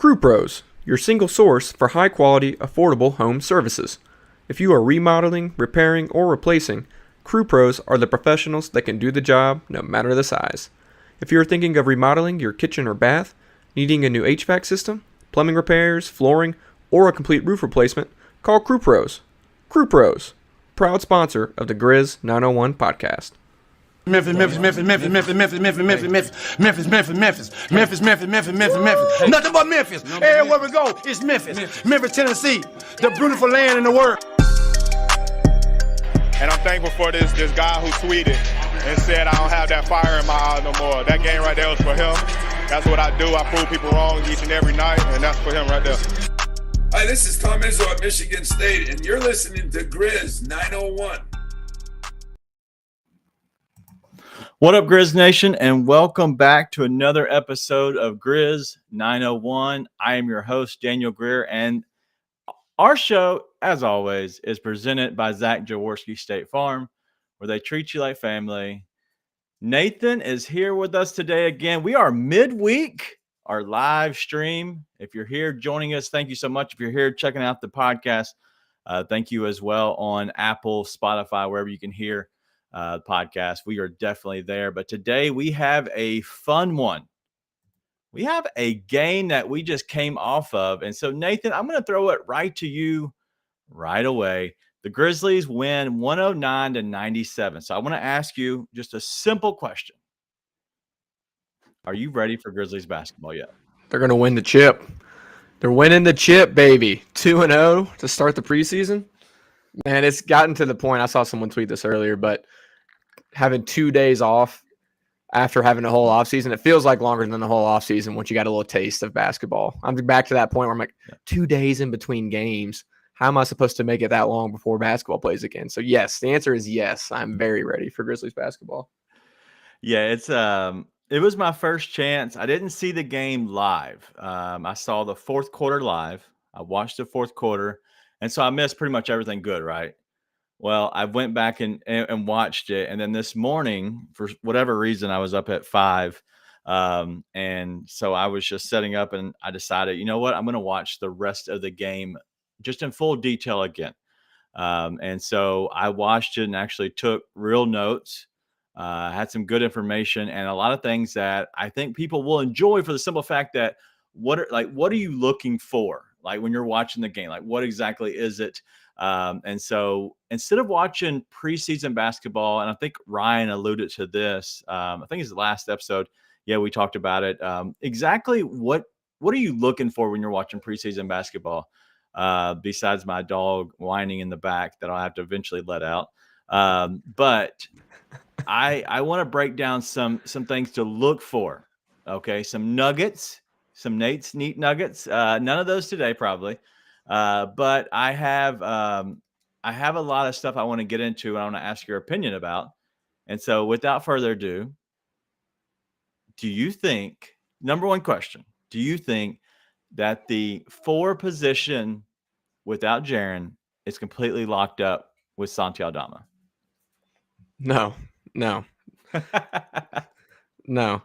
Crew Pros, your single source for high-quality, affordable home services. If you are remodeling, repairing, or replacing, Crew Pros are the professionals that can do the job no matter the size. If you are thinking of remodeling your kitchen or bath, needing a new HVAC system, plumbing repairs, flooring, or a complete roof replacement, call Crew Pros. Crew Pros, proud sponsor of the Grizz 901 podcast. Memphis. Nothing but Memphis. Everywhere we go, it's Memphis. Memphis, Tennessee, the beautiful land in the world. And I'm thankful for this guy who tweeted and said I don't have that fire in my eyes no more. That game right there was for him. That's what I do. I prove people wrong each and every night, and that's for him right there. Hi, this is Tom Izzo at Michigan State, and you're listening to Grizz 901. What up, Grizz Nation, and welcome back to another episode of Grizz 901. I am your host, Daniel Greer, and our show, as always, is presented by Zach Jaworski State Farm, where they treat you like family. Nathan is here with us today again. We are midweek, our live stream. If you're here joining us, thank you so much. If you're here checking out the podcast, thank you as well on Apple, Spotify, wherever you can hear podcast. We are definitely there. But today we have a fun one. We have a game that we just came off of. And so, Nathan, I'm going to throw it right to you right away. The Grizzlies win 109-97. So I want to ask you just a simple question. Are you ready for Grizzlies basketball yet? They're going to win the chip. They're winning the chip, baby. 2-0 to start the preseason. Man, it's gotten to the point. I saw someone tweet this earlier, but having 2 days off after having a whole offseason, it feels like longer than the whole offseason once you got a little taste of basketball. I'm back to that point where I'm like, 2 days in between games. How am I supposed to make it that long before basketball plays again? So, yes, the answer is yes. I'm very ready for Grizzlies basketball. Yeah, it was my first chance. I didn't see the game live. I saw the fourth quarter live. I watched the fourth quarter. And so I missed pretty much everything good, right? Well, I went back and watched it. And then this morning, for whatever reason, I was up at 5. And so I was just setting up and I decided, you know what? I'm going to watch the rest of the game just in full detail again. And so I watched it and actually took real notes, had some good information and a lot of things that I think people will enjoy for the simple fact that what are you looking for? Like when you're watching the game, like what exactly is it? And so instead of watching preseason basketball, and I think Ryan alluded to this, I think it's the last episode. Yeah, we talked about it. Exactly what are you looking for when you're watching preseason basketball? Besides my dog whining in the back that I'll have to eventually let out. But I want to break down some things to look for. Okay, some nuggets. Some Nate's neat nuggets. None of those today, probably. But I have a lot of stuff I want to get into and I want to ask your opinion about. And so without further ado, do you think, number one question, do you think that the 4 position without Jaren is completely locked up with Santi Aldama? No. No. Now,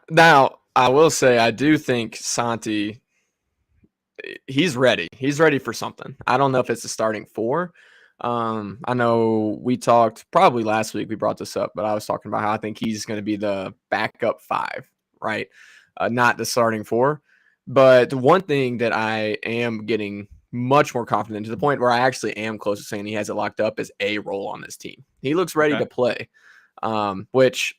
I will say I do think Santi, he's ready. He's ready for something. I don't know if it's a starting 4. I know we talked probably last week. We brought this up, but I was talking about how I think he's going to be the backup 5, right? Not the starting 4. But the one thing that I am getting much more confident to the point where I actually am close to saying he has it locked up is a role on this team. He looks ready to play, which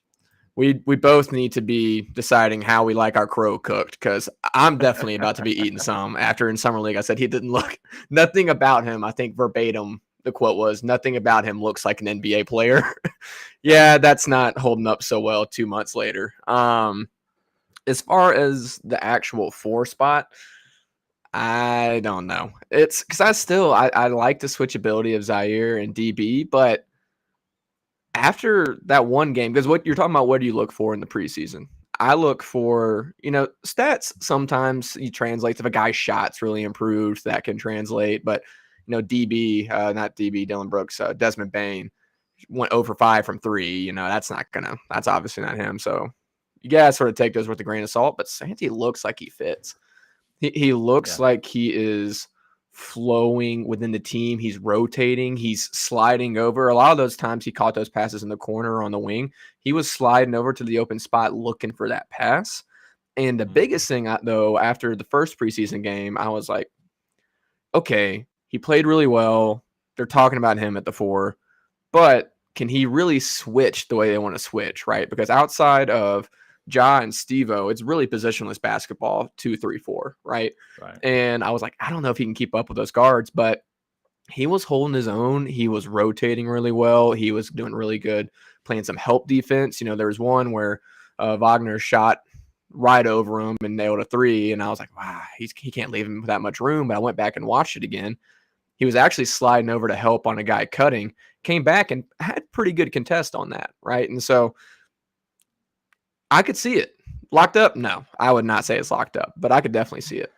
we both need to be deciding how we like our crow cooked, because I'm definitely about to be eating some after in Summer League. I said he didn't look – nothing about him, I think verbatim, the quote was, nothing about him looks like an NBA player. Yeah, that's not holding up so well 2 months later. As far as the actual 4 spot, I don't know. It's because I like the switchability of Zaire and DB, but after that one game, because what you're talking about, what do you look for in the preseason? I look for, stats. Sometimes you translate if a guy's shot's really improved, that can translate. But, DB, not DB, Dylan Brooks, Desmond Bane went over 5 from 3. That's obviously not him. So you gotta sort of take those with a grain of salt. But Santi looks like he fits. He looks like he is flowing within the team. He's rotating. He's sliding over. A lot of those times he caught those passes in the corner or on the wing. He was sliding over to the open spot looking for that pass. And the biggest thing, though, after the first preseason game, I was like, okay, he played really well. They're talking about him at the 4, but can he really switch the way they want to switch, right? Because outside of Ja and Steve-O, it's really positionless basketball, 2, 3, 4, right? And I was like, I don't know if he can keep up with those guards, but he was holding his own. He was rotating really well. He was doing really good, playing some help defense. There was one where Wagner shot right over him and nailed a 3, and I was like, wow, he can't leave him with that much room. But I went back and watched it again. He was actually sliding over to help on a guy cutting, came back and had pretty good contest on that, right? And so I could see it. Locked up? No, I would not say it's locked up, but I could definitely see it.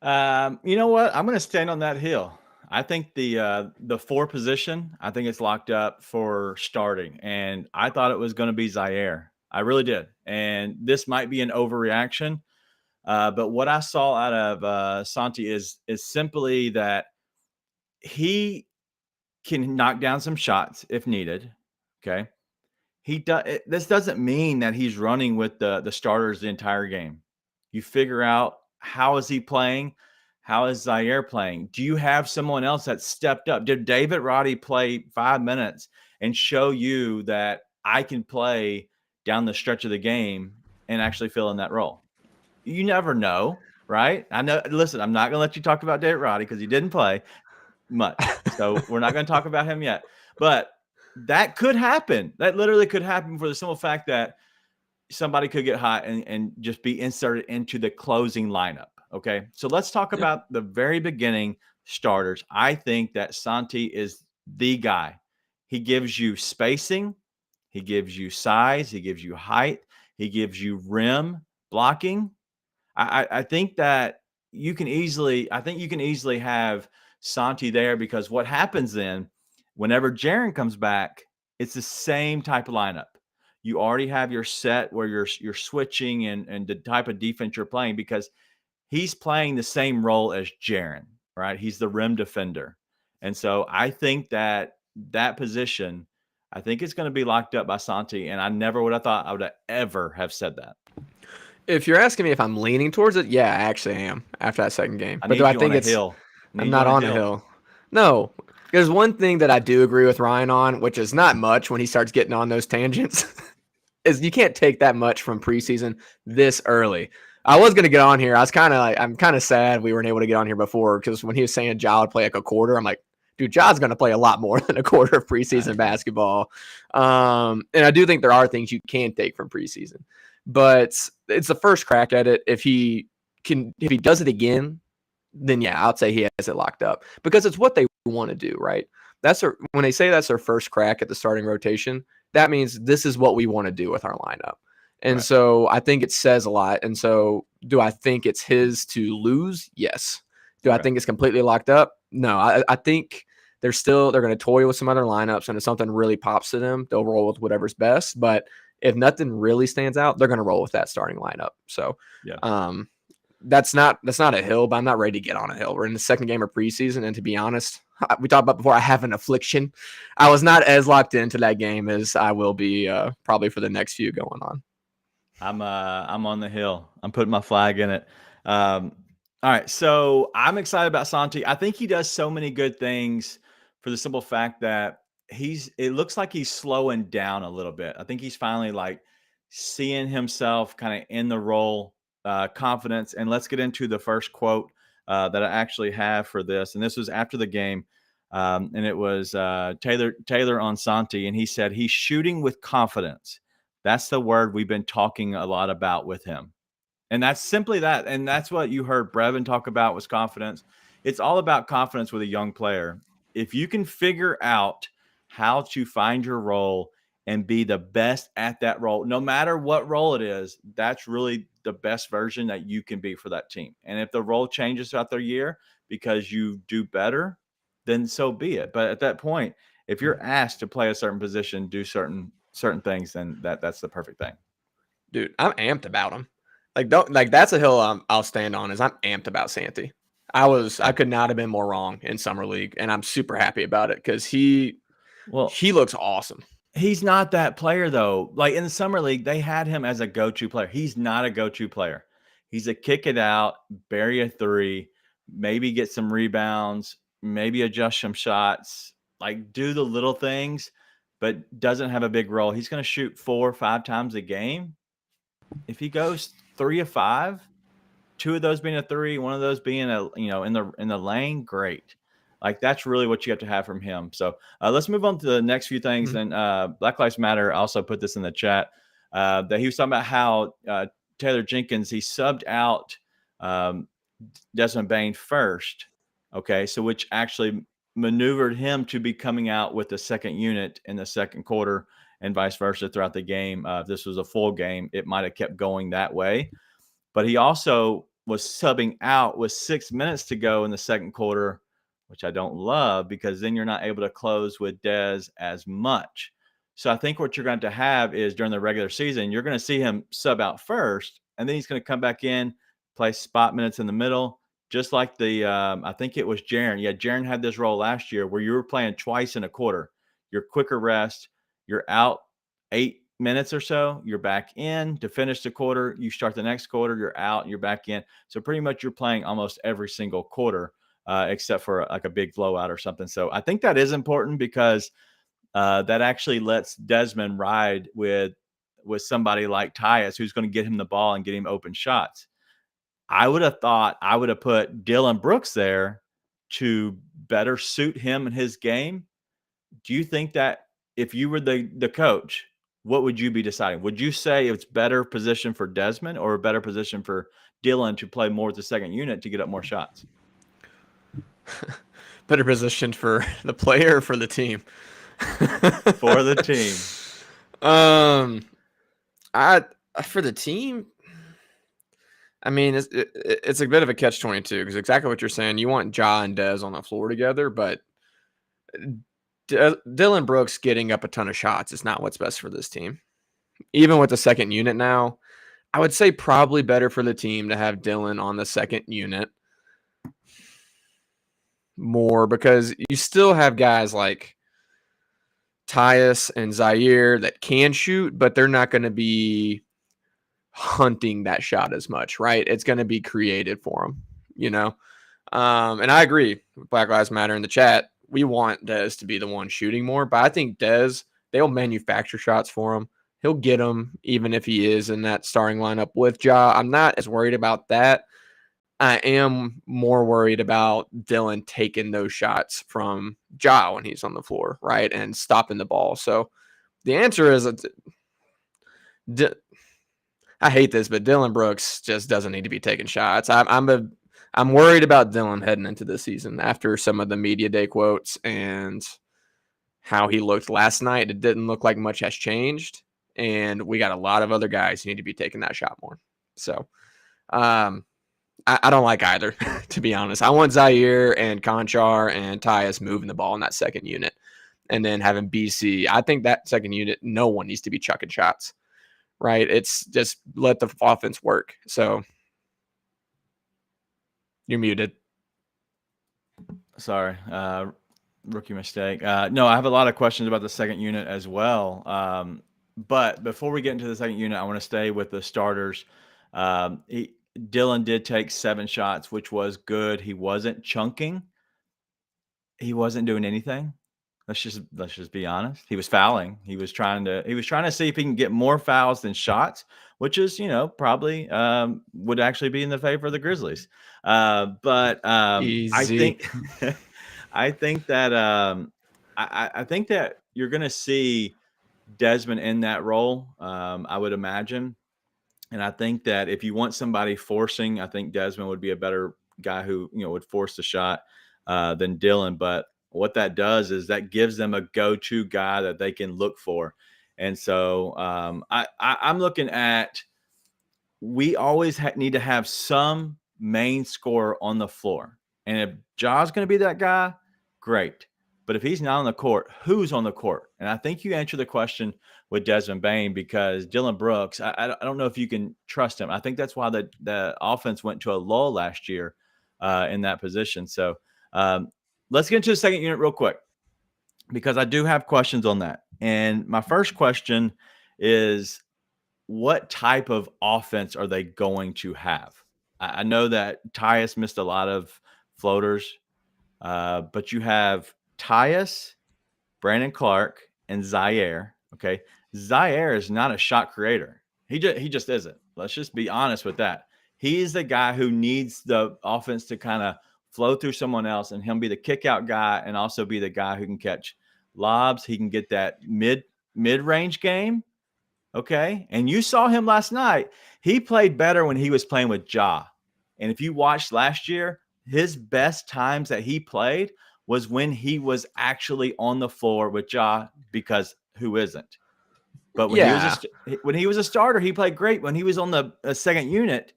You know what? I'm going to stand on that hill. I think the 4 position, I think it's locked up for starting, and I thought it was going to be Zaire. I really did. And this might be an overreaction, but what I saw out of Santi is simply that he can knock down some shots if needed. Okay. This doesn't mean that he's running with the starters the entire game. You figure out, how is he playing? How is Zaire playing? Do you have someone else that stepped up? Did David Roddy play 5 minutes and show you that I can play down the stretch of the game and actually fill in that role? You never know, right? I know. Listen, I'm not going to let you talk about David Roddy because he didn't play much. So we're not going to talk about him yet. But that could happen. That literally could happen for the simple fact that somebody could get hot and just be inserted into the closing lineup. Okay. So let's talk about the very beginning starters. I think that Santi is the guy. He gives you spacing. He gives you size. He gives you height. He gives you rim blocking. I think that you can easily have Santi there, because what happens then, whenever Jaren comes back, it's the same type of lineup. You already have your set where you're switching and the type of defense you're playing, because he's playing the same role as Jaren, right? He's the rim defender. And so I think that position, I think it's going to be locked up by Santi, and I never would have thought I would have ever have said that. If you're asking me if I'm leaning towards it, yeah, I actually am after that second game. But do I think it's hill? I'm not on a hill. No. There's one thing that I do agree with Ryan on, which is not much when he starts getting on those tangents, is you can't take that much from preseason this early. I was going to get on here. I'm kind of sad we weren't able to get on here before, because when he was saying Ja would play like a quarter, I'm like, dude, Ja's going to play a lot more than a quarter of preseason basketball. And I do think there are things you can take from preseason, but it's the first crack at it. If he does it again, then yeah, I'd say he has it locked up, because it's what they want to do, right? When they say that's their first crack at the starting rotation, that means this is what we want to do with our lineup. And so I think it says a lot. And so do I think it's his to lose? Yes. Do I think it's completely locked up? No, I think they're going to toy with some other lineups, and if something really pops to them, they'll roll with whatever's best. But if nothing really stands out, they're going to roll with that starting lineup. So that's not a hill, but I'm not ready to get on a hill. We're in the second game of preseason, and to be honest, we talked about before, I have an affliction. I was not as locked into that game as I will be probably for the next few going on. I'm on the hill. I'm putting my flag in it. All right, so I'm excited about Santi. I think he does so many good things, for the simple fact that it looks like he's slowing down a little bit. I think he's finally like seeing himself kind of in the role, confidence. And let's get into the first quote that I actually have for this. And this was after the game. And it was Taylor on Santi. And he said, he's shooting with confidence. That's the word we've been talking a lot about with him. And that's simply that. And that's what you heard Brevin talk about, was confidence. It's all about confidence with a young player. If you can figure out how to find your role and be the best at that role, no matter what role it is, that's really the best version that you can be for that team. And if the role changes throughout the year because you do better, then so be it. But at that point, if you're asked to play a certain position, do certain things, then that's the perfect thing. Dude, I'm amped about him. That's a hill I'll stand on. Is I'm amped about Santi. I could not have been more wrong in summer league, and I'm super happy about it because he looks awesome. He's not that player though. Like in the summer league, they had him as a go-to player. He's not a go-to player. He's a kick it out, bury a three, maybe get some rebounds, maybe adjust some shots, like do the little things, but doesn't have a big role. He's going to shoot 4 or 5 times a game. If he goes 3 of 5, 2 of those being a three, one of those being in the lane, great. Like that's really what you have to have from him. So let's move on to the next few things. Mm-hmm. And Black Lives Matter also put this in the chat that he was talking about how Taylor Jenkins, he subbed out Desmond Bain first. Okay, so which actually maneuvered him to be coming out with the second unit in the second quarter and vice versa throughout the game. If this was a full game, it might have kept going that way. But he also was subbing out with 6 minutes to go in the second quarter, which I don't love because then you're not able to close with Dez as much. So I think what you're going to have is during the regular season, you're going to see him sub out first, and then he's going to come back in, play spot minutes in the middle, just like I think it was Jaren. Yeah, Jaren had this role last year where you were playing twice in a quarter. Your quicker rest, you're out 8 minutes or so, you're back in to finish the quarter. You start the next quarter, you're out, you're back in. So pretty much you're playing almost every single quarter, except for like a big blowout or something. So I think that is important because that actually lets Desmond ride with somebody like Tyus, who's going to get him the ball and get him open shots. I would have thought I would have put Dylan Brooks there to better suit him and his game. Do you think that if you were the coach, what would you be deciding? Would you say it's better position for Desmond or a better position for Dylan to play more with the second unit to get up more shots? Better position for the player or for the team? For the team. For the team, I mean, it's a bit of a catch-22 because exactly what you're saying. You want Ja and Dez on the floor together, but Dylan Brooks getting up a ton of shots is not what's best for this team. Even with the second unit now, I would say probably better for the team to have Dylan on the second unit more because you still have guys like Tyus and Zaire that can shoot, but they're not going to be hunting that shot as much, right? It's going to be created for them, And I agree with Black Lives Matter in the chat. We want Dez to be the one shooting more, but I think Dez, they'll manufacture shots for him. He'll get them even if he is in that starting lineup with Ja. I'm not as worried about that. I am more worried about Dylan taking those shots from Ja when he's on the floor, right, and stopping the ball. So the answer is, I hate this, but Dylan Brooks just doesn't need to be taking shots. I'm worried about Dylan heading into this season after some of the media day quotes and how he looked last night. It didn't look like much has changed, and we got a lot of other guys who need to be taking that shot more. So, I don't like either, to be honest. I want Zaire and Conchar and Tyus moving the ball in that second unit and then having BC. I think that second unit, no one needs to be chucking shots, right? It's just let the offense work. So you're muted. Sorry. Rookie mistake. No, I have a lot of questions about the second unit as well. But before we get into the second unit, I want to stay with the starters. Dylan did take 7 shots, which was good. He wasn't chunking. He wasn't doing anything. Let's just be honest. He was fouling. He was trying to see if he can get more fouls than shots, which is, probably would actually be in the favor of the Grizzlies. But I think I think that you're going to see Desmond in that role. I would imagine. And I think that if you want somebody forcing, I think Desmond would be a better guy who, would force the shot than Dylan. But what that does is that gives them a go-to guy that they can look for. And so I'm looking at, we always need to have some main scorer on the floor. And if Ja's going to be that guy, great. But if he's not on the court, who's on the court? And I think you answered the question with Desmond Bain because Dylan Brooks, I don't know if you can trust him. I think that's why the offense went to a lull last year in that position. So let's get into the second unit real quick because I do have questions on that. And my first question is, what type of offense are they going to have? I know that Tyus missed a lot of floaters, but you have Tyus, Brandon Clark, and Zaire. Okay. Zaire is not a shot creator. He just isn't. Let's just be honest with that. He's the guy who needs the offense to kind of flow through someone else, and he'll be the kick out guy and also be the guy who can catch lobs. He can get that mid-range game. Okay. And you saw him last night. He played better when he was playing with Ja. And if you watched last year, his best times that he played was when he was actually on the floor with Ja, because who isn't? But when he was a starter, he played great. When he was on the second unit,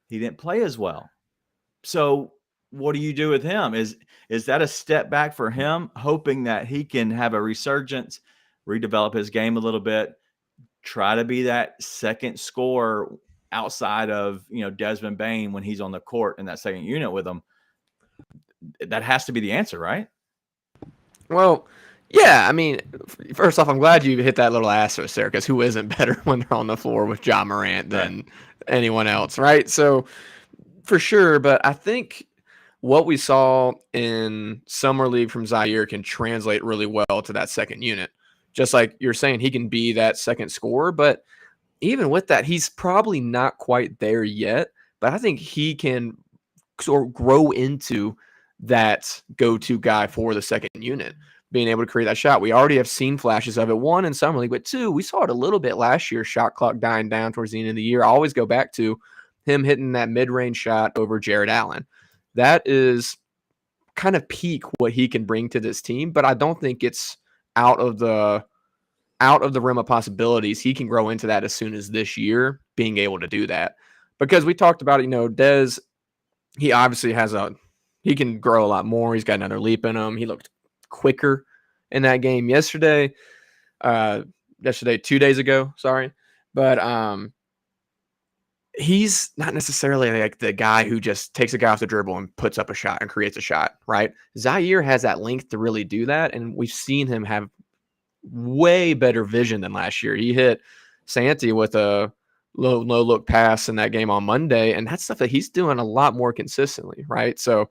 he didn't play as well. So what do you do with him? Is that a step back for him, hoping that he can have a resurgence, redevelop his game a little bit, try to be that second scorer outside of, Desmond Bain when he's on the court in that second unit with him? That has to be the answer, right? Well, yeah. I mean, first off, I'm glad you hit that little asterisk there, because who isn't better when they're on the floor with Ja Morant than anyone else, right? So for sure. But I think what we saw in Summer League from Zaire can translate really well to that second unit. Just like you're saying, he can be that second scorer, but even with that, he's probably not quite there yet. But I think he can sort of grow into that go-to guy for the second unit, being able to create that shot. We already have seen flashes of it, one in Summer League, but two, we saw it a little bit last year, shot clock dying down towards the end of the year. I always go back to him hitting that mid-range shot over Jared Allen. That is kind of peak what he can bring to this team, but I don't think it's out of the realm of possibilities. He can grow into that as soon as this year, being able to do that. Because we talked about it, Dez, he obviously he can grow a lot more. He's got another leap in him. He looked quicker in that game yesterday, 2 days ago, sorry. But he's not necessarily like the guy who just takes a guy off the dribble and puts up a shot and creates a shot, right? Zaire has that length to really do that, and we've seen him have way better vision than last year. He hit Santi with a low look pass in that game on Monday, and that's stuff that he's doing a lot more consistently, right? So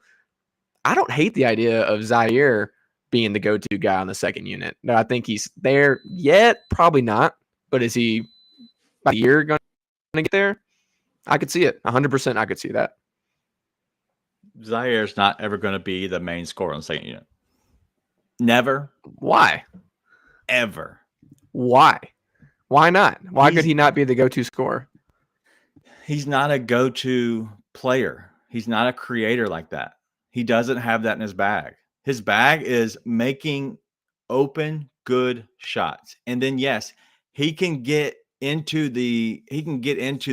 I don't hate the idea of Zaire being the go-to guy on the second unit. No, I think he's there yet, probably not, but is he by the year going to get there? I could see it. 100% I could see that. Zaire's not ever going to be the main scorer on the second unit. Never. Why? Ever. Why? Why not? Why could he not be the go-to scorer? He's not a go-to player. He's not a creator like that. He doesn't have that in his bag. His bag is making open, good shots. And then, yes, he can get into the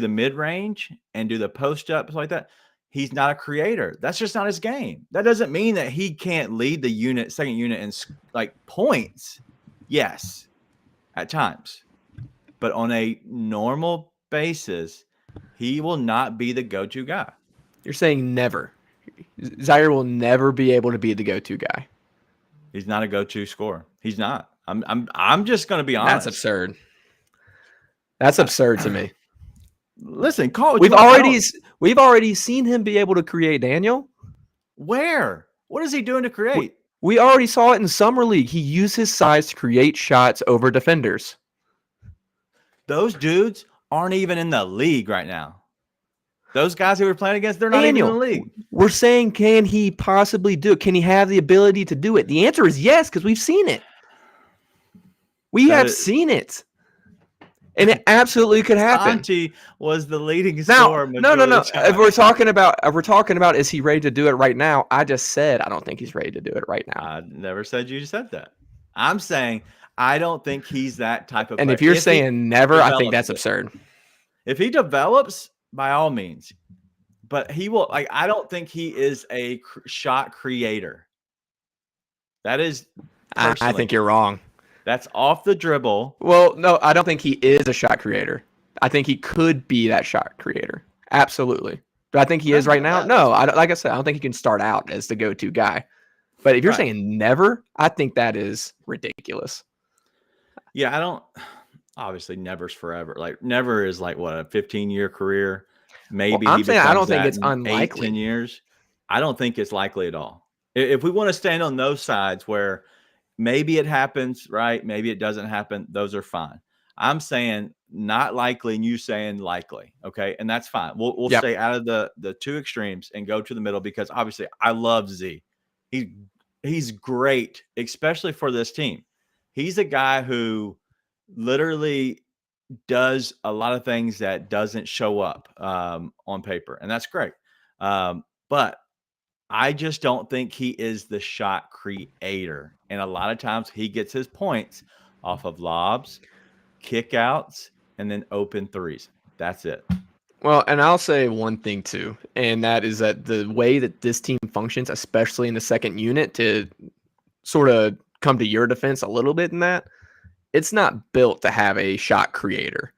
mid-range and do the post-ups like that. He's not a creator. That's just not his game. That doesn't mean that he can't lead the second unit in like points. Yes, at times. But on a normal basis, he will not be the go-to guy. You're saying never. Zaire will never be able to be the go-to guy. He's not a go-to scorer. He's not. I'm just going to be honest. That's absurd. That's absurd to me. Listen, we've already seen him be able to create, Daniel. Where? What is he doing to create? We already saw it in Summer League. He used his size to create shots over defenders. Those dudes aren't even in the league right now. Those guys who we're playing against, they're not even in the league. We're saying, can he possibly do it? Can he have the ability to do it? The answer is yes, because we've seen it. We have seen it. And it absolutely could happen. Santi was the leading scorer. No. If we're talking about is he ready to do it right now? I just said I don't think he's ready to do it right now. I never said you said that. I'm saying I don't think he's that type of player. And if you're saying never, I think that's absurd. If he develops, by all means. But he will, I don't think he is a shot creator. That is, I think you're wrong. That's off the dribble. Well, no, I don't think he is a shot creator. I think he could be that shot creator. Absolutely. But I think he is right now. No, like I said, I don't think he can start out as the go-to guy. But if you're saying never, I think that is ridiculous. Yeah, I don't. Obviously, never's forever. Like never is like what, a 15-year career. Maybe I'm he saying becomes I don't think that it's in unlikely. 8-10 years. I don't think it's likely at all. If we want to stand on those sides where maybe it happens, right? Maybe it doesn't happen. Those are fine. I'm saying not likely, and you saying likely. Okay, and that's fine. We'll stay out of the two extremes and go to the middle because obviously I love Z. He's great, especially for this team. He's a guy who literally does a lot of things that doesn't show up on paper, and that's great. But I just don't think he is the shot creator. And a lot of times he gets his points off of lobs, kickouts, and then open threes. That's it. Well, and I'll say one thing too, and that is that the way that this team functions, especially in the second unit, to sort of come to your defense a little bit in that, it's not built to have a shot creator,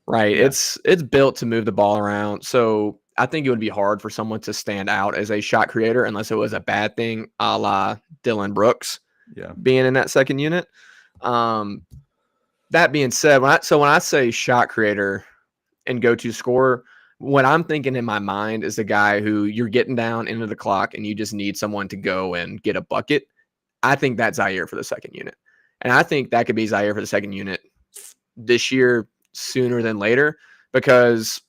right? Yeah. It's built to move the ball around. So I think it would be hard for someone to stand out as a shot creator unless it was a bad thing, a la Dylan Brooks, being in that second unit. That being said, when I say shot creator and go-to scorer, what I'm thinking in my mind is the guy who you're getting down into the clock and you just need someone to go and get a bucket. I think that's Zaire for the second unit. And I think that could be Zaire for the second unit this year sooner than later, because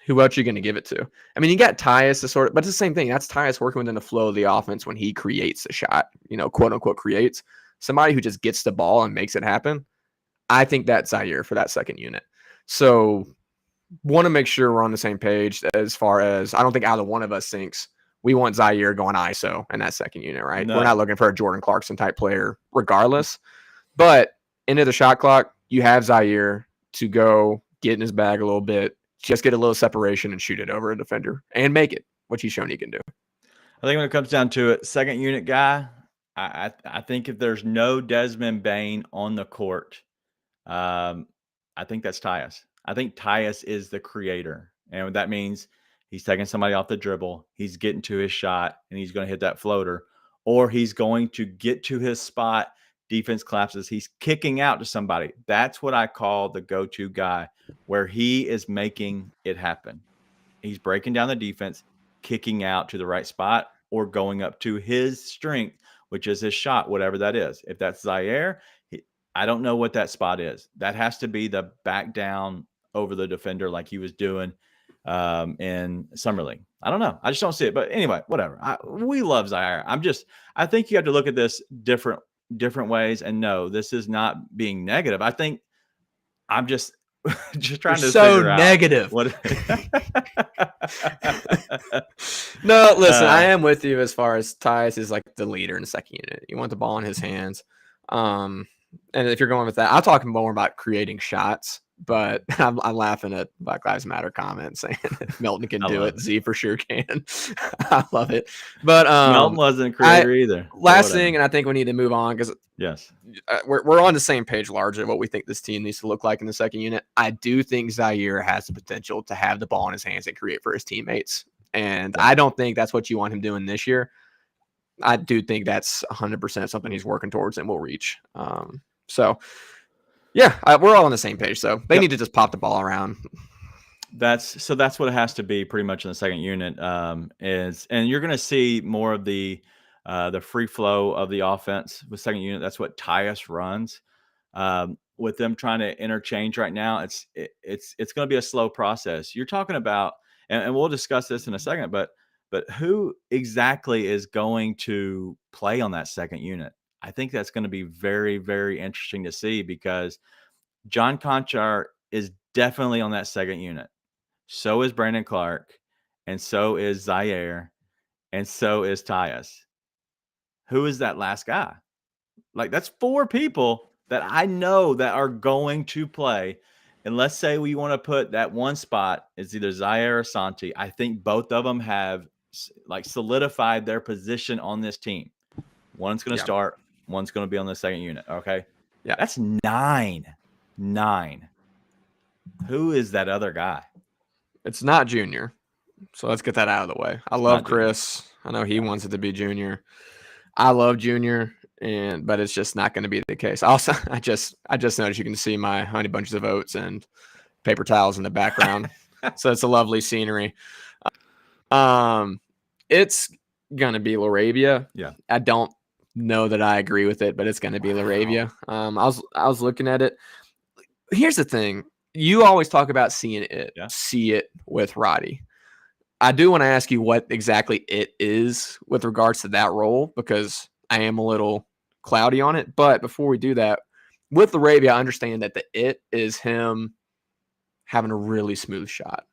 who else are you going to give it to? I mean, you got Tyus to sort of, but it's the same thing. That's Tyus working within the flow of the offense when he creates the shot, quote unquote creates. Somebody who just gets the ball and makes it happen. I think that's Zaire for that second unit. So want to make sure we're on the same page as far as I don't think either one of us thinks we want Zaire going ISO in that second unit, right? No. We're not looking for a Jordan Clarkson type player regardless. But into the shot clock, you have Zaire to go get in his bag a little bit, just get a little separation and shoot it over a defender and make it, which he's shown he can do. I think when it comes down to it, second unit guy, I think if there's no Desmond Bane on the court, I think that's Tyus. I think Tyus is the creator. And that means he's taking somebody off the dribble, he's getting to his shot, and he's going to hit that floater, or he's going to get to his spot, defense collapses, he's kicking out to somebody. That's what I call the go-to guy, where he is making it happen. He's breaking down the defense, kicking out to the right spot, or going up to his strength, which is his shot, whatever that is. If that's Zaire, I don't know what that spot is. That has to be the back down over the defender like he was doing in Summer League. I don't know. I just don't see it. But anyway, whatever. We love Zaire. I think you have to look at this different ways. And no, this is not being negative. I think I'm just trying to figure out negative. What No, listen, I am with you as far as Tyus is like the leader in the second unit. You want the ball in his hands. And if you're going with that, I'll talk more about creating shots, but I'm laughing at Black Lives Matter comments saying if Melton can do it, Z for sure can. I love it. But Melton wasn't a creator either. Last thing, and I think we need to move on because yes, we're on the same page largely what we think this team needs to look like in the second unit. I do think Zaire has the potential to have the ball in his hands and create for his teammates. And I don't think that's what you want him doing this year. I do think that's 100% something he's working towards and will reach. So, yeah, we're all on the same page. So they need to just pop the ball around. That's what it has to be pretty much in the second unit. And you're going to see more of the free flow of the offense with second unit. That's what Tyus runs. With them trying to interchange right now, it's going to be a slow process. You're talking about, and we'll discuss this in a second, but who exactly is going to play on that second unit? I think that's going to be very, very interesting to see because John Conchar is definitely on that second unit. So is Brandon Clark, and so is Zaire, and so is Tyus. Who is that last guy? Like, that's 4 people that I know that are going to play. And let's say we want to put that one spot, it's either Zaire or Santi. I think both of them have solidified their position on this team. One's going to start, one's going to be on the second unit. Okay. Yeah. That's 9. Who is that other guy? It's not Junior. So let's get that out of the way. I love Chris. I know he wants it to be Junior. I love Junior, but it's just not going to be the case. Also, I just noticed you can see my honey bunches of oats and paper towels in the background. So it's a lovely scenery. It's gonna be Laravia. Yeah. I don't know that I agree with it, but it's gonna be Laravia. I was looking at it. Here's the thing. You always talk about seeing it. Yeah. See it with Roddy. I do want to ask you what exactly it is with regards to that role, because I am a little cloudy on it. But before we do that, with Laravia, I understand that the it is him having a really smooth shot,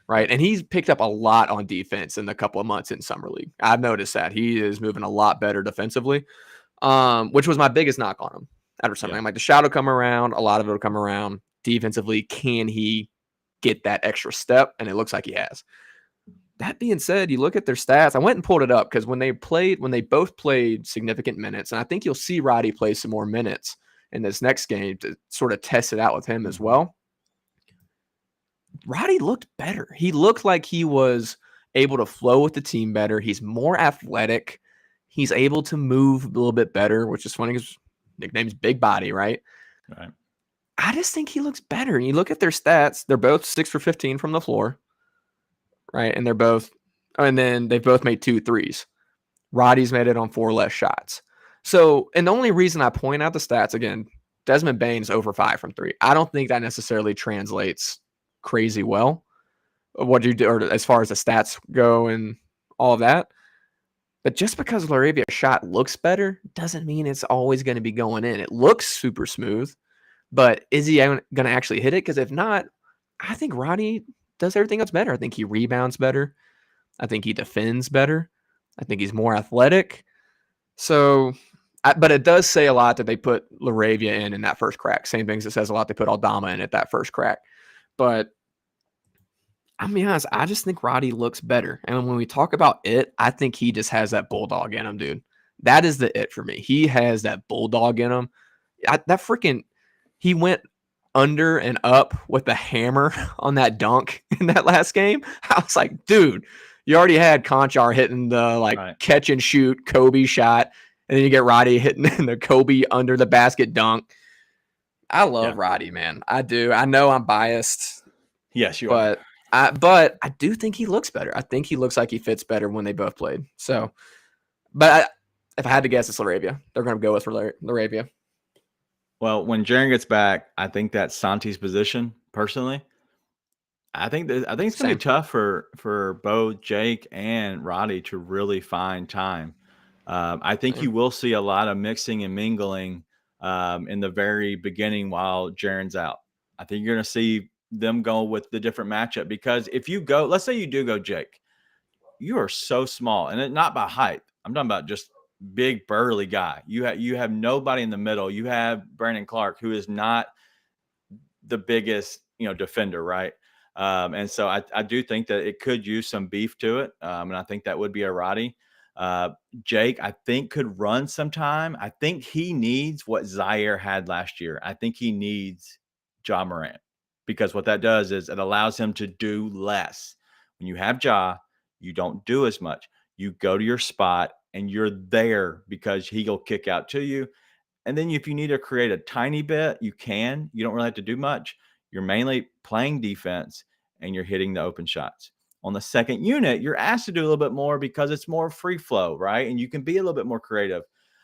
right? And he's picked up a lot on defense in the couple of months in Summer League. I've noticed that he is moving a lot better defensively, which was my biggest knock on him after Summer League. I'm like, the shot will come around, a lot of it will come around. Defensively, can he get that extra step? And it looks like he has. That being said, you look at their stats. I went and pulled it up because when they both played significant minutes, and I think you'll see Roddy play some more minutes in this next game to sort of test it out with him as well. Roddy looked better. He looked like he was able to flow with the team better. He's more athletic. He's able to move a little bit better, which is funny because his nickname's Big Body, right? Right. I just think he looks better. And you look at their stats, they're both 6 for 15 from the floor. Right. And then they've both made 2 threes. Roddy's made it on 4 less shots. So, and the only reason I point out the stats, again, Desmond Bane's over 5 from 3. I don't think that necessarily translates crazy well. What do you do, or as far as the stats go and all of that. But just because Laravia's shot looks better doesn't mean it's always going to be going in. It looks super smooth, but is he going to actually hit it? Because if not, I think Roddy does everything else better. I think he rebounds better. I think he defends better. I think he's more athletic. So, but it does say a lot that they put Laravia in that first crack. Same things it says a lot they put Aldama in at that first crack. But I'm being honest, I just think Roddy looks better. And when we talk about it, I think he just has that bulldog in him, dude. That is the it for me. He has that bulldog in him. He went under and up with the hammer on that dunk in that last game. I was like, dude, you already had Conchar hitting the catch and shoot Kobe shot, and then you get Roddy hitting the Kobe under the basket dunk. I love Roddy, man. I do. I know I'm biased. Yes, you are. But I do think he looks better. I think he looks like he fits better when they both played. So, but if I had to guess, it's Laravia. They're going to go with Laravia. Well, when Jaren gets back, I think that's Santi's position. Personally, I think it's going to be tough for both Jake and Roddy to really find time. I think you will see a lot of mixing and mingling in the very beginning while Jaren's out. I think you're going to see them go with the different matchup, because if you go, let's say you do go Jake, you are so small, and not by height. I'm talking about just big burly guy. You have nobody in the middle. You have Brandon Clark, who is not the biggest defender, right? And so I do think that it could use some beef to it, and I think that would be a Roddy. Jake, I think, could run sometime. I think he needs what Zaire had last year. I think he needs Ja Morant, because what that does is it allows him to do less. When you have Ja, you don't do as much. You go to your spot and you're there because he'll kick out to you. And then if you need to create a tiny bit, you can. You don't really have to do much. You're mainly playing defense and you're hitting the open shots. On the second unit, you're asked to do a little bit more because it's more free flow, right? And you can be a little bit more creative.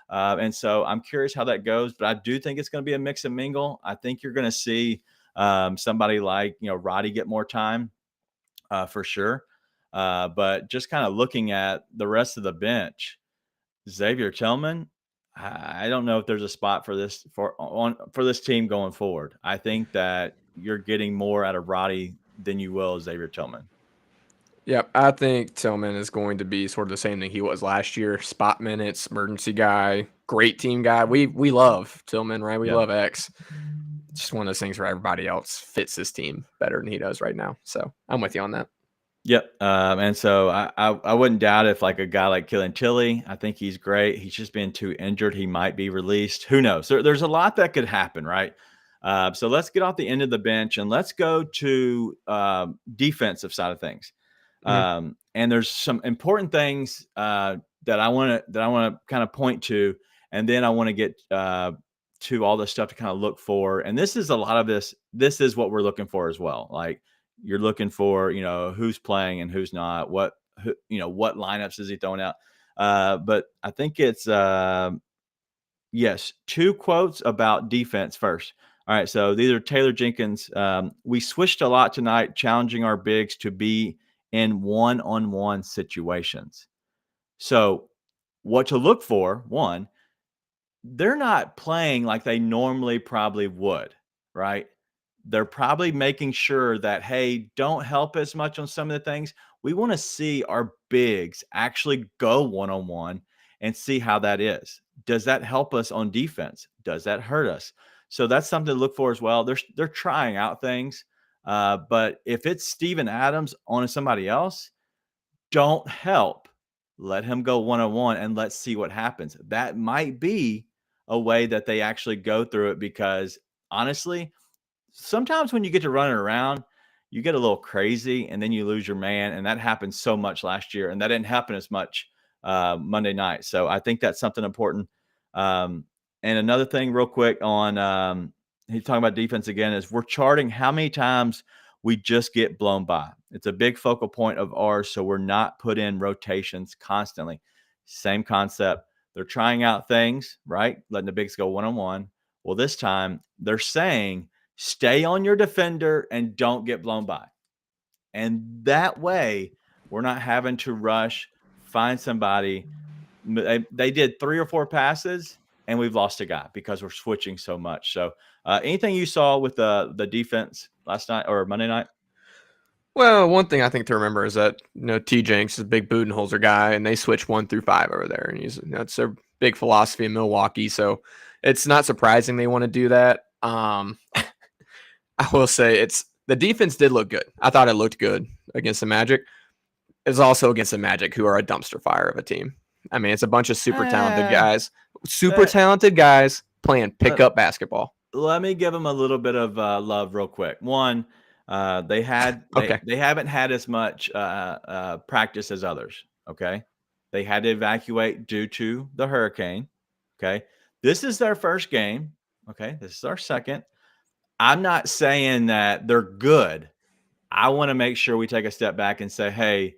And so I'm curious how that goes, but I do think it's going to be a mix and mingle. I think you're going to see somebody like, Roddy get more time for sure. But just kind of looking at the rest of the bench, Xavier Tillman, I don't know if there's a spot for this team going forward. I think that you're getting more out of Roddy than you will Xavier Tillman. Yep, I think Tillman is going to be sort of the same thing he was last year. Spot minutes, emergency guy, great team guy. We love Tillman, right? We love X. Just one of those things where everybody else fits this team better than he does right now. So I'm with you on that. Yep. And so I wouldn't doubt if like a guy like Killian Tilly, I think he's great. He's just been too injured. He might be released. Who knows? There's a lot that could happen, right? So let's get off the end of the bench and let's go to defensive side of things. And there's some important things that I want to kind of point to, and then I want to get to all the stuff to kind of look for. And this is a lot of this. This is what we're looking for as well. Like you're looking for, who's playing and who's not. What lineups is he throwing out? But I think it's yes, 2 quotes about defense first. All right, so these are Taylor Jenkins. We switched a lot tonight, challenging our bigs to be in one-on-one situations. So what to look for, one, they're not playing like they normally probably would, right? They're probably making sure that, hey, don't help as much on some of the things. We want to see our bigs actually go one-on-one and see how that is. Does that help us on defense? Does that hurt us? So that's something to look for as well. They're trying out things. But if it's Steven Adams on somebody else, don't help. Let him go one-on-one and let's see what happens. That might be a way that they actually go through it because honestly, sometimes when you get to run it around, you get a little crazy and then you lose your man. And that happened so much last year. And that didn't happen as much Monday night. So I think that's something important. And another thing real quick on he's talking about defense again is we're charting how many times we just get blown by. It's a big focal point of ours. So we're not put in rotations constantly. Same concept. They're trying out things, right? Letting the bigs go one-on-one. Well, this time they're saying, stay on your defender and don't get blown by. And that way, we're not having to rush, find somebody. They did 3 or 4 passes, and we've lost a guy because we're switching so much. So anything you saw with the defense last night or Monday night? Well, one thing I think to remember is that T. Jenks is a big Budenholzer guy, and they switch 1 through 5 over there, and it's their big philosophy in Milwaukee. So it's not surprising they want to do that. I will say the defense did look good. I thought it looked good against the Magic. It's also against the Magic, who are a dumpster fire of a team. I mean, it's a bunch of super talented guys playing pickup basketball. Let me give them a little bit of love real quick. One, they haven't had as much practice as others. Okay. They had to evacuate due to the hurricane. Okay. This is their first game. Okay. This is our second. I'm not saying that they're good. I want to make sure we take a step back and say, hey,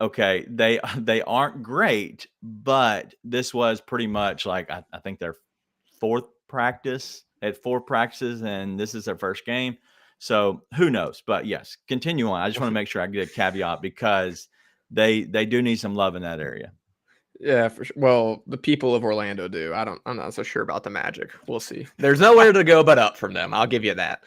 okay, they aren't great, but this was pretty much like I think their 4th practice at 4 practices, and this is their first game. So who knows? But yes, continue on. I just want to make sure I get a caveat because they do need some love in that area. Yeah, for sure. Well, the people of Orlando do. I'm not so sure about the Magic. We'll see. There's nowhere to go but up from them. I'll give you that.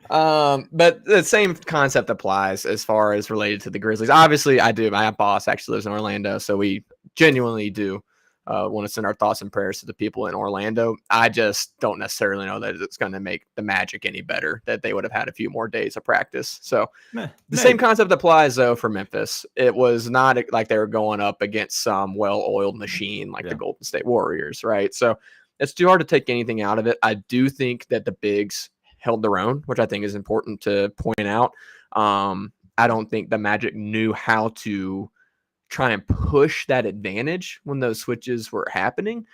But the same concept applies as far as related to the Grizzlies. Obviously, I do. My boss actually lives in Orlando, so we genuinely do want to send our thoughts and prayers to the people in Orlando. I just don't necessarily know that it's going to make the Magic any better, that they would have had a few more days of practice. So the same concept applies, though, for Memphis. It was not like they were going up against some well-oiled machine like the Golden State Warriors, right? So it's too hard to take anything out of it. I do think that the bigs held their own, which I think is important to point out. I don't think the Magic knew how to try and push that advantage when those switches were happening.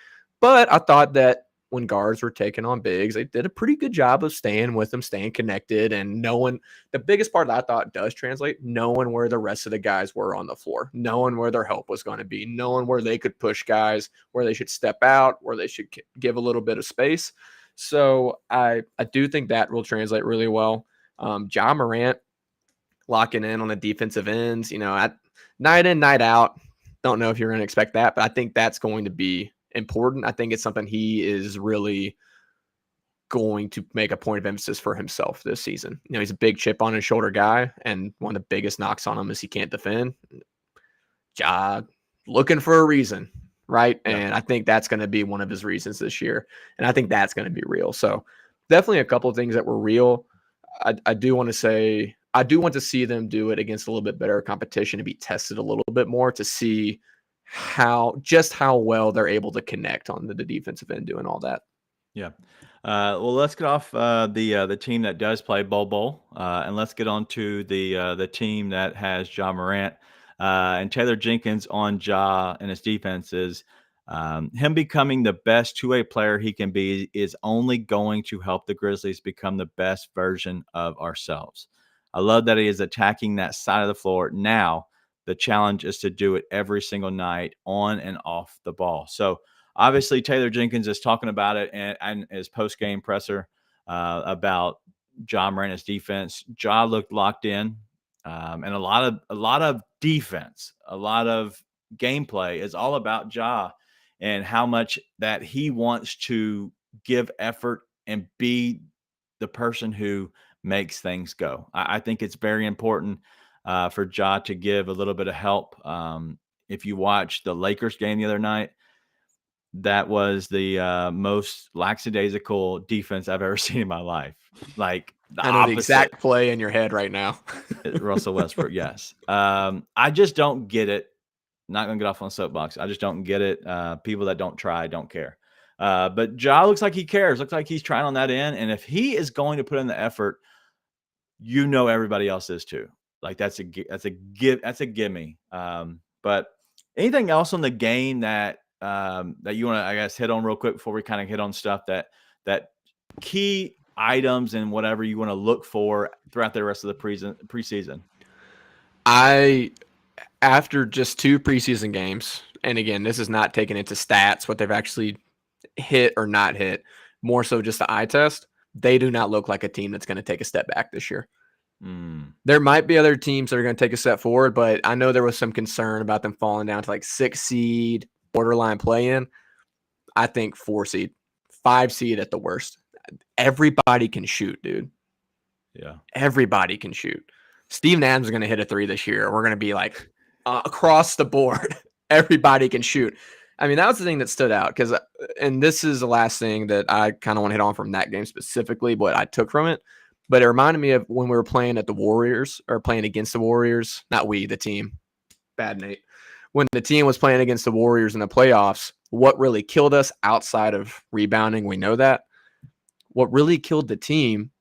But I thought that when guards were taking on bigs, they did a pretty good job of staying with them, staying connected, and knowing the biggest part that I thought does translate, knowing where the rest of the guys were on the floor, knowing where their help was going to be, knowing where they could push guys, where they should step out, where they should give a little bit of space. So I do think that will translate really well. Ja Morant locking in on the defensive ends, at night in, night out. Don't know if you're going to expect that, but I think that's going to be important. I think it's something he is really going to make a point of emphasis for himself this season. He's a big chip on his shoulder guy, and one of the biggest knocks on him is he can't defend. Ja looking for a reason, right? Yeah. And I think that's going to be one of his reasons this year. And I think that's going to be real. So definitely a couple of things that were real. I do want to say I do want to see them do it against a little bit better competition to be tested a little bit more to see how well they're able to connect on the defensive end doing all that. Yeah. Well, let's get off the team that does play Bowl, and let's get on to the team that has Ja Morant and Taylor Jenkins on Ja and his defenses. Him becoming the best two-way player he can be is only going to help the Grizzlies become the best version of ourselves. I love that he is attacking that side of the floor. Now, the challenge is to do it every single night on and off the ball. So, obviously, Taylor Jenkins is talking about it and his post-game presser about Ja Morant's defense. Ja looked locked in, and a lot of defense, a lot of gameplay is all about Ja and how much that he wants to give effort and be the person who makes things go. I think it's very important for Ja to give a little bit of help. If you watch the Lakers game the other night, that was the most lackadaisical defense I've ever seen in my life. Like the I know opposite. the exact play in your head right now. Russell Westbrook, yes. I just don't get it. Not going to get off on a soapbox. I just don't get it. People that don't try don't care. But Ja looks like he cares. Looks like he's trying on that end. And if he is going to put in the effort, everybody else is too. Like that's a gimme. But anything else on the game that you want to, I guess, hit on real quick before we kind of hit on stuff that key items and whatever you want to look for throughout the rest of the preseason? After just 2 preseason games, and again, this is not taken into stats, what they've actually hit or not hit, more so just the eye test, they do not look like a team that's going to take a step back this year. There might be other teams that are going to take a step forward, but I know there was some concern about them falling down to like 6 seed, borderline play-in. I think 4 seed, 5 seed at the worst. Everybody can shoot, dude. Yeah. Everybody can shoot. Steven Adams is going to hit a 3 this year. We're going to be like across the board. Everybody can shoot. I mean, that was the thing that stood out because, and this is the last thing that I kind of want to hit on from that game specifically, what I took from it. But it reminded me of when we were playing at the Warriors or playing against the Warriors. Not we, the team. Bad Nate. When the team was playing against the Warriors in the playoffs, what really killed us outside of rebounding, we know that. What really killed the team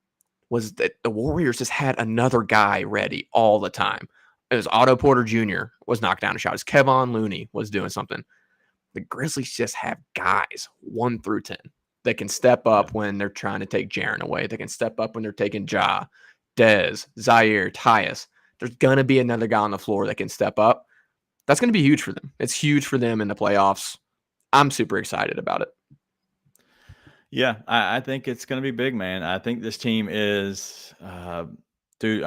was that the Warriors just had another guy ready all the time. It was Otto Porter Jr. was knocked down a shot. It was Kevon Looney was doing something. The Grizzlies just have guys 1 through 10 that can step up when they're trying to take Jaren away. They can step up when they're taking Ja, Dez, Zaire, Tyus. There's going to be another guy on the floor that can step up. That's going to be huge for them. It's huge for them in the playoffs. I'm super excited about it. Yeah, I think it's going to be big, man. I think this team is, dude.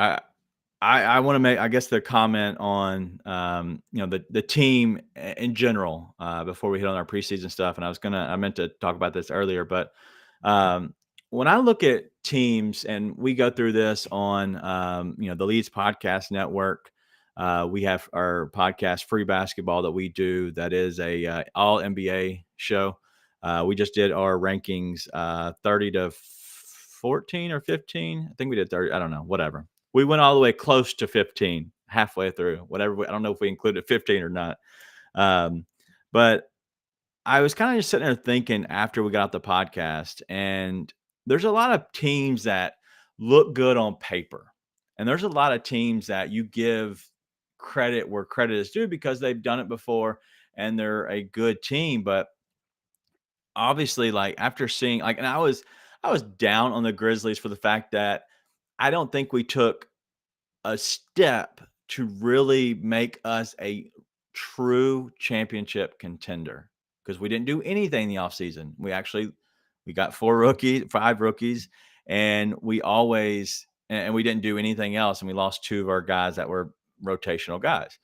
I want to make, I guess, the comment on, the team in general before we hit on our preseason stuff. And I meant to talk about this earlier, but when I look at teams, and we go through this on, the Leeds Podcast Network. We have our podcast, Free Basketball, that we do. That is a all NBA show. We just did our rankings 30 to 14 or 15. I think we did 30. I don't know, whatever. We went all the way close to 15, halfway through, whatever. I don't know if we included 15 or not. But I was kind of just sitting there thinking after we got off the podcast, and there's a lot of teams that look good on paper. And there's a lot of teams that you give credit where credit is due because they've done it before and they're a good team. But obviously, like after seeing, like, and I was down on the Grizzlies for the fact that I don't think we took a step to really make us a true championship contender because we didn't do anything in the offseason. We got 5 rookies, and we didn't do anything else. And we lost 2 of our guys that were rotational guys.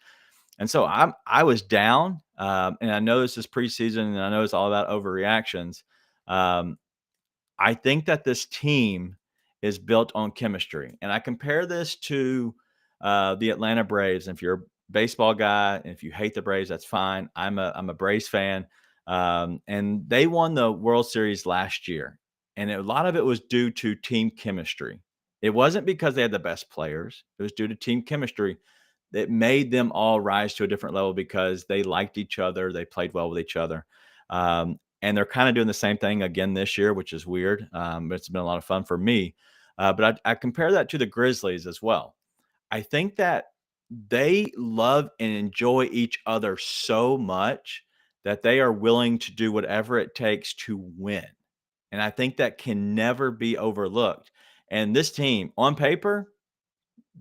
And so I was down, and I know this is preseason, and I know it's all about overreactions. I think that this team is built on chemistry, and I compare this to the Atlanta Braves. And if you're a baseball guy, and if you hate the Braves, that's fine. I'm a Braves fan, and they won the World Series last year, and a lot of it was due to team chemistry. It wasn't because they had the best players. It was due to team chemistry that made them all rise to a different level because they liked each other. They played well with each other. And they're kind of doing the same thing again this year, which is weird. But it's been a lot of fun for me. But I compare that to the Grizzlies as well. I think that they love and enjoy each other so much that they are willing to do whatever it takes to win. And I think that can never be overlooked. And this team, on paper,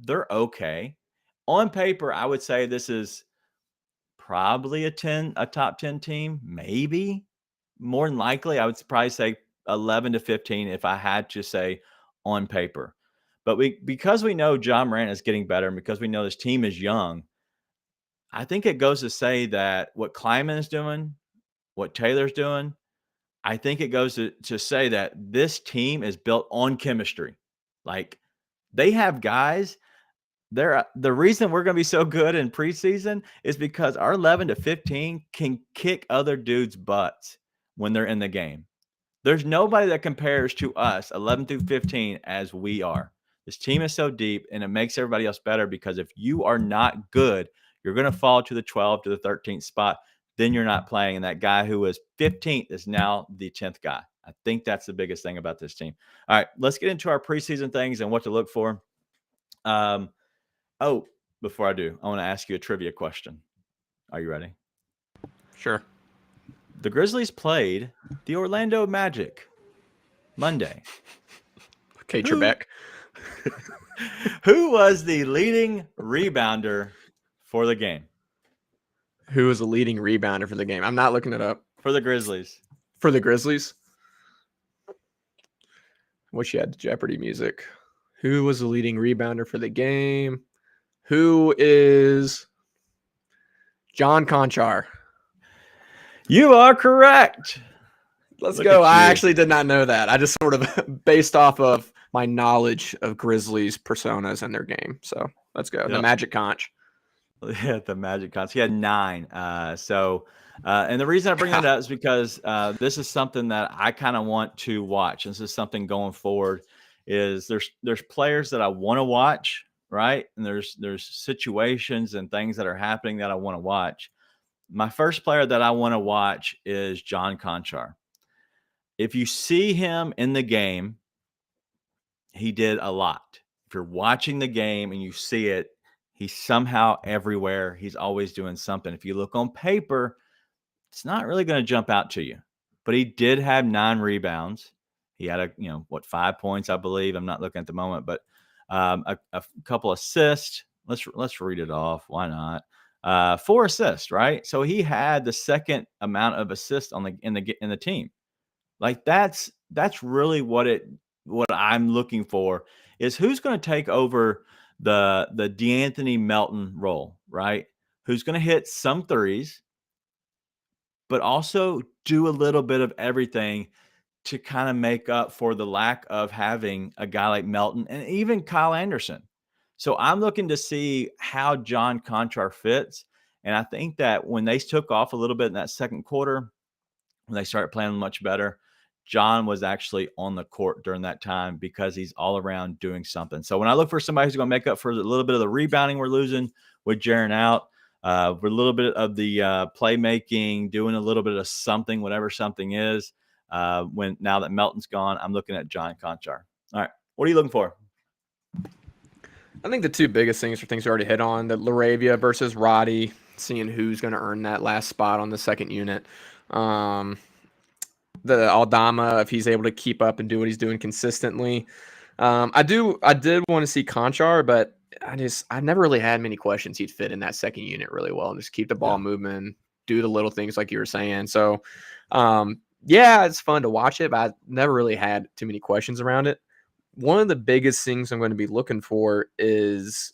they're okay. On paper, I would say this is probably a top 10 team, maybe. More than likely, I would probably say 11 to 15 if I had to say on paper. But because we know John Morant is getting better and because we know this team is young, I think it goes to say that what Kleiman is doing, what Taylor's doing, I think it goes to say that this team is built on chemistry. Like, they have guys. The reason we're going to be so good in preseason is because our 11 to 15 can kick other dudes' butts when they're in the game. There's nobody that compares to us 11 through 15 as we are. This team is so deep, and it makes everybody else better because if you are not good, you're going to fall to the 12th to the 13th spot. Then you're not playing. And that guy who was 15th is now the 10th guy. I think that's the biggest thing about this team. All right, let's get into our preseason things and what to look for. Before I do, I want to ask you a trivia question. Are you ready? Sure. The Grizzlies played the Orlando Magic Monday. Okay, Trebek. Who was the leading rebounder for the game? Who was the leading rebounder for the game? I'm not looking it up. For the Grizzlies. For the Grizzlies? Wish you had the Jeopardy music. Who was the leading rebounder for the game? Who is John Conchar? You are correct. Let's go. I actually did not know that. I just sort of based off of my knowledge of Grizzlies personas and their game. So let's go. Yep. The Magic Conch. Yeah, the Magic Conch. He had 9. And the reason I bring that up is because this is something that I kind of want to watch. This is something going forward. Is there's players that I want to watch, right? And there's situations and things that are happening that I want to watch. My first player that I want to watch is John Conchar. If you see him in the game, he did a lot. If you're watching the game and you see it, he's somehow everywhere. He's always doing something. If you look on paper, it's not really going to jump out to you. But he did have 9 rebounds. He had 5 points, I believe. I'm not looking at the moment, but a couple assists. Let's read it off. Why not? 4 assists, right? So he had the second amount of assists in the team. Like that's really what I'm looking for is who's going to take over the DeAnthony Melton role, right? Who's going to hit some threes, but also do a little bit of everything to kind of make up for the lack of having a guy like Melton and even Kyle Anderson. So I'm looking to see how John Conchar fits. And I think that when they took off a little bit in that second quarter, when they started playing much better, John was actually on the court during that time because he's all around doing something. So when I look for somebody who's going to make up for a little bit of the rebounding we're losing with Jaren out, with a little bit of the playmaking, doing a little bit of something, whatever something is, now that Melton's gone, I'm looking at John Conchar. All right. What are you looking for? I think the 2 biggest things are things we already hit on, the Laravia versus Roddy, seeing who's going to earn that last spot on the second unit. The Aldama, if he's able to keep up and do what he's doing consistently. I did want to see Conchar, but I never really had many questions he'd fit in that second unit really well and just keep the ball moving, do the little things like you were saying. So, it's fun to watch it, but I never really had too many questions around it. One of the biggest things I'm going to be looking for is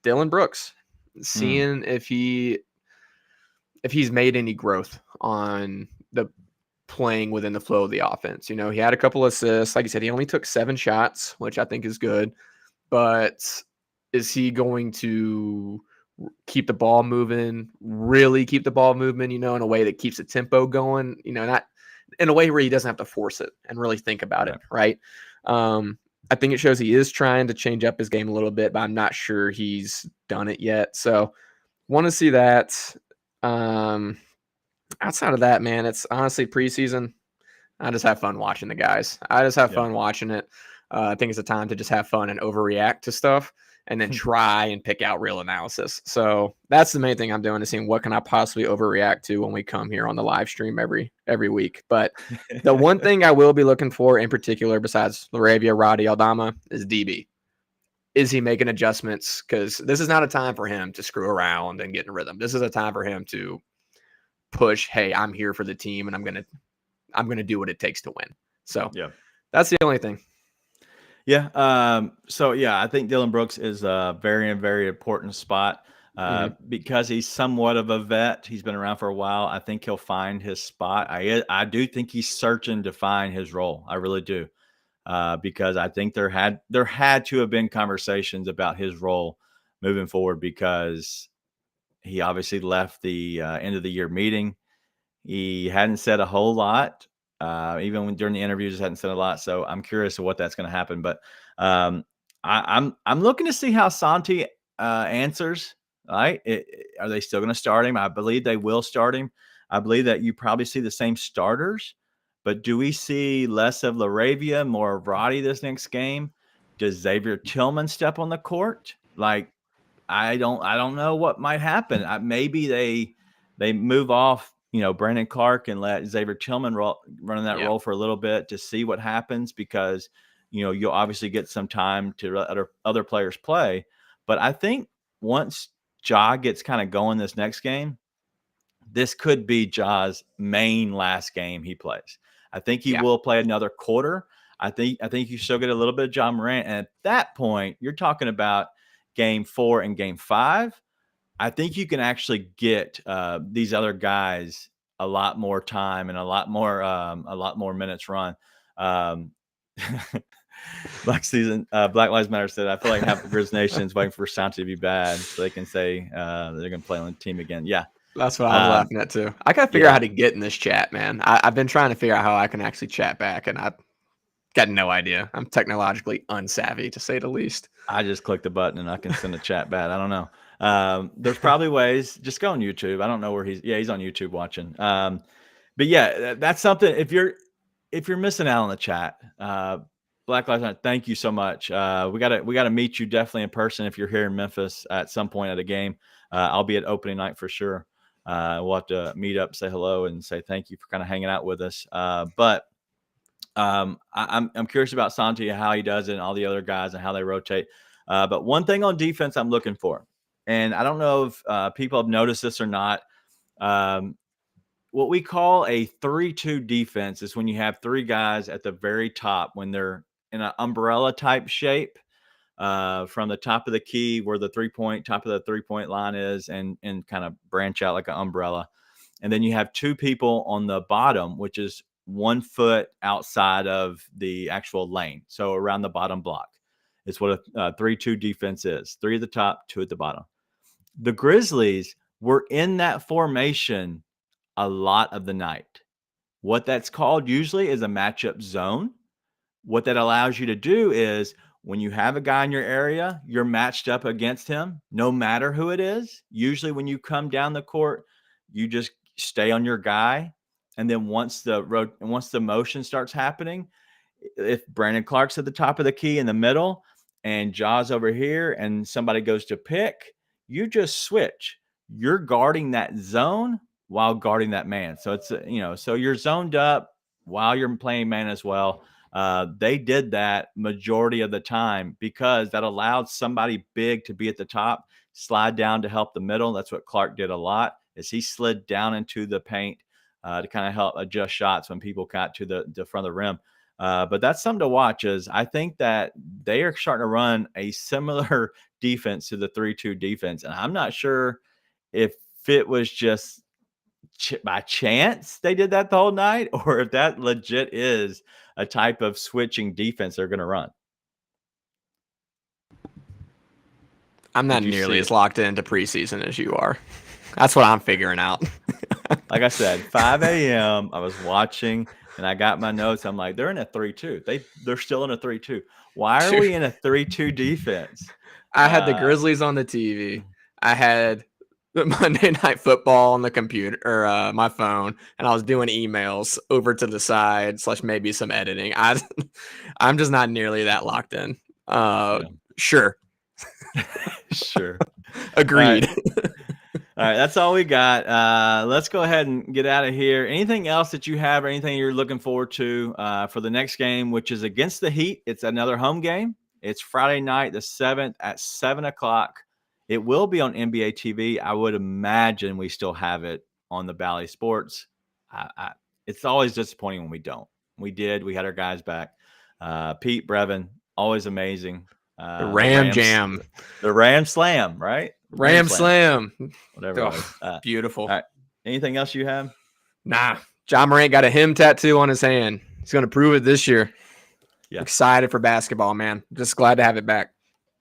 Dylan Brooks, seeing if he's made any growth on the playing within the flow of the offense. He had a couple assists. Like you said, he only took 7 shots, which I think is good. But is he going to keep the ball moving, really keep the ball moving, in a way that keeps the tempo going, not in a way where he doesn't have to force it and really think about it, right? I think it shows he is trying to change up his game a little bit, but I'm not sure he's done it yet. So want to see that. Outside of that, man, it's honestly preseason. I just have fun watching the guys. I just have fun watching it. I think it's a time to just have fun and overreact to stuff and then try and pick out real analysis. So that's the main thing I'm doing, is seeing what can I possibly overreact to when we come here on the live stream every week. But the one thing I will be looking for in particular, besides Laravia, Roddy, Aldama, is DB. Is he making adjustments? Because this is not a time for him to screw around and get in rhythm. This is a time for him to push, hey, I'm here for the team and I'm gonna do what it takes to win. So that's the only thing. So I think Dylan Brooks is a very, very important spot because he's somewhat of a vet. He's been around for a while. I think he'll find his spot. I do think he's searching to find his role. I really do. Because I think there had to have been conversations about his role moving forward, because he obviously left the end of the year meeting. He hadn't said a whole lot, even when during the interviews, hadn't said a lot. So I'm curious of what that's going to happen. But I'm looking to see how Santi answers. Right? Are they still going to start him? I believe they will start him. I believe that you probably see the same starters. But do we see less of Laravia, more of Roddy this next game? Does Xavier Tillman step on the court? Like, I don't know what might happen. Maybe they move off, Brandon Clark and let Xavier Tillman run that role for a little bit to see what happens, because you'll obviously get some time to other players play. But I think once Ja gets kind of going this next game, this could be Ja's main last game he plays. I think he will play another quarter. I think you still get a little bit of Ja Morant. And at that point, you're talking about game 4 and game 5. I think you can actually get these other guys a lot more time and a lot more minutes run. Black Lives Matter said, I feel like half the Grizz Nation is waiting for Santi to be bad so they can say they're going to play on the team again. Yeah. That's what I was laughing at too. I got to figure out how to get in this chat, man. I've been trying to figure out how I can actually chat back, and I've got no idea. I'm technologically unsavvy, to say the least. I just clicked the button and I can send a chat back. I don't know. There's probably ways. Just go on YouTube. I don't know where he's on YouTube watching. But that's something. If you're missing out on the chat, Black Lives Matter, thank you so much. We gotta meet you definitely in person if you're here in Memphis at some point at a game. I'll be at opening night for sure. We'll have to meet up, say hello, and say thank you for kind of hanging out with us. But I'm curious about Santi, how he does it, and all the other guys and how they rotate. But one thing on defense I'm looking for, and I don't know if people have noticed this or not. What we call a 3-2 defense is when you have 3 guys at the very top, when they're in an umbrella type shape. From the top of the key where the top of the 3-point line is, and kind of branch out like an umbrella. And then you have 2 people on the bottom, which is 1 foot outside of the actual lane. So around the bottom block is what a 3-2 defense is. 3 at the top, 2 at the bottom. The Grizzlies were in that formation a lot of the night. What that's called usually is a matchup zone. What that allows you to do is, when you have a guy in your area, you're matched up against him, no matter who it is. Usually when you come down the court, you just stay on your guy. And then once the motion starts happening, if Brandon Clark's at the top of the key in the middle and Ja's over here and somebody goes to pick, you just switch. You're guarding that zone while guarding that man. So it's, so you're zoned up while you're playing man as well. They did that majority of the time because that allowed somebody big to be at the top, slide down to help the middle. That's what Clark did a lot, is he slid down into the paint to kind of help adjust shots when people got to the front of the rim. But that's something to watch, is I think that they are starting to run a similar defense to the 3-2 defense. And I'm not sure if it was just by chance they did that the whole night, or if that legit is a type of switching defense they're going to run. I'm not nearly as locked into preseason as you are. That's what I'm figuring out. Like I said, 5 a.m. I was watching And I got my notes. I'm like, they're in a 3-2. They're still in a 3-2. Why are Dude. we in a 3-2 defense? I had the Grizzlies on the TV. I had the Monday Night Football on the computer or my phone, and I was doing emails over to the side / maybe some editing. I'm just not nearly that locked in. Sure. Sure. Agreed. All right, that's all we got. Let's go ahead and get out of here. Anything else that you have or anything you're looking forward to for the next game, which is against the Heat? It's another home game. It's Friday night, the 7th at 7 o'clock. It will be on NBA TV. I would imagine we still have it on the Bally Sports. It's always disappointing when we don't. We did. We had our guys back. Pete, Brevin, always amazing. The Ram Jam. The Ram Slam, right? Ram Slam. Whatever. Beautiful. All right. Anything else you have? Nah. John Morant got a him tattoo on his hand. He's going to prove it this year. Yeah. Excited for basketball, man. Just glad to have it back.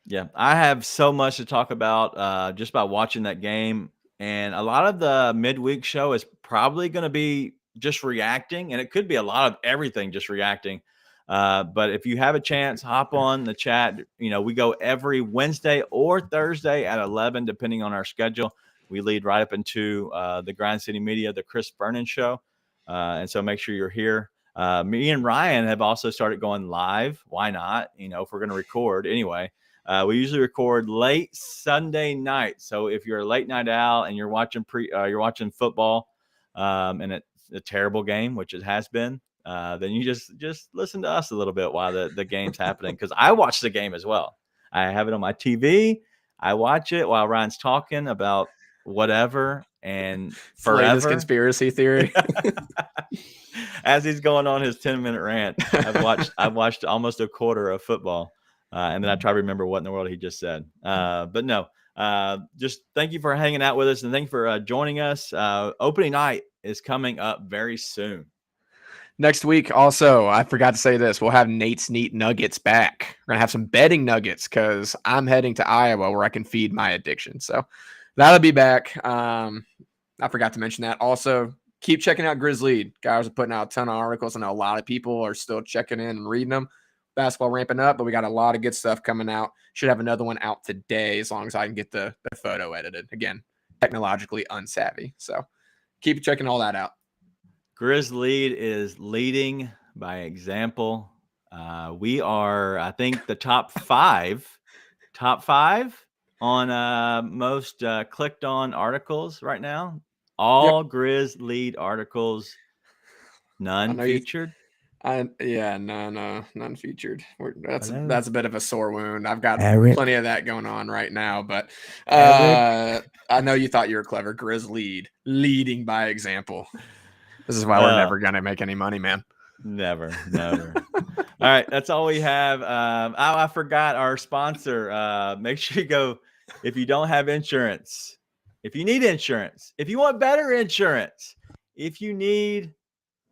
Yeah. I have so much to talk about just by watching that game. And a lot of the midweek show is probably going to be just reacting. And it could be a lot of everything just reacting. But if you have a chance, hop on the chat. We go every Wednesday or Thursday at 11, depending on our schedule. We lead right up into the Grind City Media, the Chris Vernon Show. And so make sure you're here. Me and Ryan have also started going live. Why not? If we're going to record anyway. We usually record late Sunday night. So if you're a late night owl and you're watching football, and it's a terrible game, which it has been, then you just listen to us a little bit while the game's happening. Because I watch the game as well. I have it on my TV. I watch it while Ryan's talking about whatever and forever. Latest conspiracy theory. As he's going on his 10-minute rant, I've watched almost a quarter of football, and then I try to remember what in the world he just said. But no, just thank you for hanging out with us, and thank you for joining us. Opening night is coming up very soon. Next week, also, I forgot to say this, we'll have Nate's Neat Nuggets back. We're going to have some betting nuggets because I'm heading to Iowa where I can feed my addiction. So that'll be back. I forgot to mention that. Also, keep checking out Grizz Lead. Guys are putting out a ton of articles. I know a lot of people are still checking in and reading them. Basketball ramping up, but we got a lot of good stuff coming out. Should have another one out today as long as I can get the photo edited. Again, technologically unsavvy. So keep checking all that out. Grizz Lead is leading by example. We are, I think, the top five on most clicked on articles right now. All Grizz Lead articles, none featured. None featured. That's a bit of a sore wound. I've got plenty of that going on right now, but I know you thought you were clever. Grizz Lead, leading by example. This is why we're never going to make any money, man. Never. All right. That's all we have. I forgot our sponsor. Make sure you go, if you don't have insurance, if you need insurance, if you want better insurance, if you need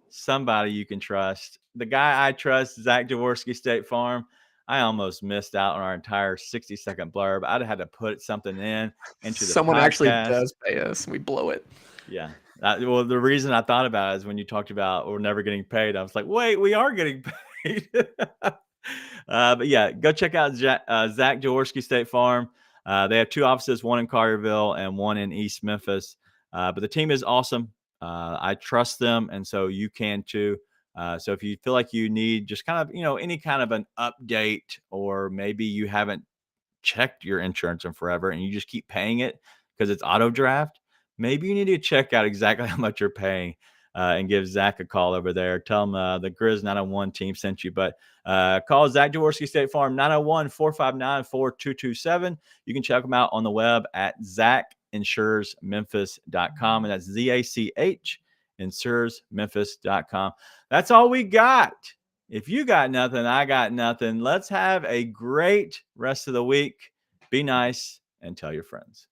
somebody you can trust, the guy I trust, Zach Jaworski, State Farm. I almost missed out on our entire 60-second blurb. I'd have had to put something into the Someone podcast. Actually does pay us. We blow it. Yeah. Well, the reason I thought about it is when you talked about we're never getting paid. I was like, wait, we are getting paid. But yeah, go check out Zach Jaworski State Farm. They have 2 offices, one in Collierville and one in East Memphis. But the team is awesome. I trust them, and so you can too. So if you feel like you need just kind of, any kind of an update, or maybe you haven't checked your insurance in forever and you just keep paying it because it's auto draft, maybe you need to check out exactly how much you're paying and give Zach a call over there. Tell him the Grizz 901 team sent you. But call Zach Jaworski State Farm, 901-459-4227. You can check them out on the web at ZachInsuresMemphis.com. And that's ZACH, InsuresMemphis.com. That's all we got. If you got nothing, I got nothing. Let's have a great rest of the week. Be nice and tell your friends.